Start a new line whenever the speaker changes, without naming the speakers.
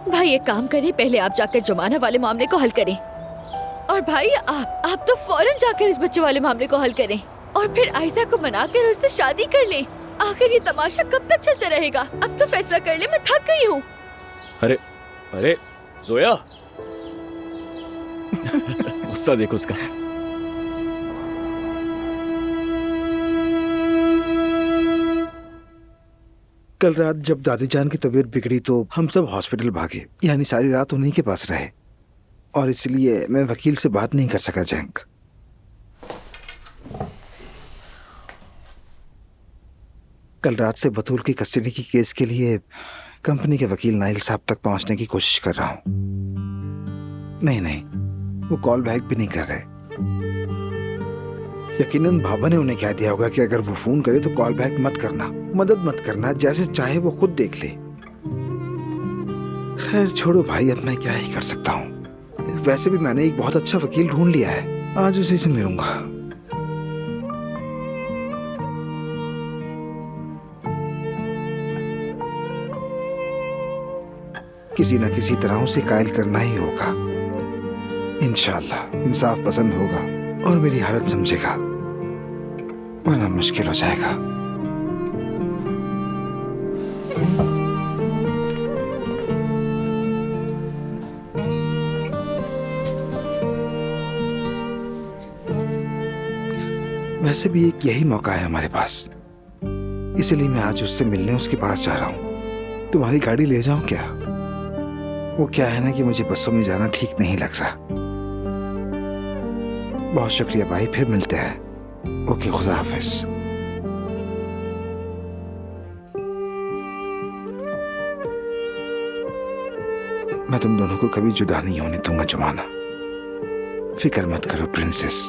भाई एक काम करें, पहले आप जाकर जुमाना वाले मामले को हल करें, और भाई आप तो फौरन जाकर इस बच्चे वाले मामले को हल करें, और फिर आयशा को मनाकर उससे शादी कर लें। आखिर ये तमाशा कब तक चलता रहेगा? अब तो फैसला कर ले, मैं थक गई हूँ।
अरे अरे जोया गुस्सा देखो उसका।
कल रात जब दादी जान की तबीयत बिगड़ी तो हम सब हॉस्पिटल भागे, यानी सारी रात उन्हीं के पास रहे, और इसलिए मैं वकील से बात नहीं कर सका जैंक। कल रात से बतूल की कस्टडी की केस के लिए कंपनी के वकील नाइल साहब तक पहुंचने की कोशिश कर रहा हूं। नहीं, वो कॉल बैक भी नहीं कर रहे। यकीनन बाबा ने उन्हें कह दिया होगा कि अगर वो फोन करे तो कॉल बैक मत करना, मदद मत करना, जैसे चाहे वो खुद देख ले। खैर छोड़ो भाई, अब मैं क्या ही कर सकता हूँ। वैसे भी मैंने एक बहुत अच्छा वकील ढूंढ लिया है, आज उसी से मिलूंगा। किसी न किसी तरह उसे कायल करना ही होगा। इंशाअल्लाह इंसाफ पसंद होगा और मेरी हालत समझेगा, वरना मुश्किल हो जाएगा। वैसे भी एक यही मौका है हमारे पास, इसलिए मैं आज उससे मिलने उसके पास जा रहा हूं। तुम्हारी गाड़ी ले जाऊं क्या? वो क्या है ना कि मुझे बसों में जाना ठीक नहीं लग रहा। बहुत शुक्रिया भाई, फिर मिलते हैं। ओके, खुदा हाफिज। मैं तुम दोनों को कभी जुदा नहीं होने दूंगा जुमाना, फिक्र मत करो प्रिंसेस।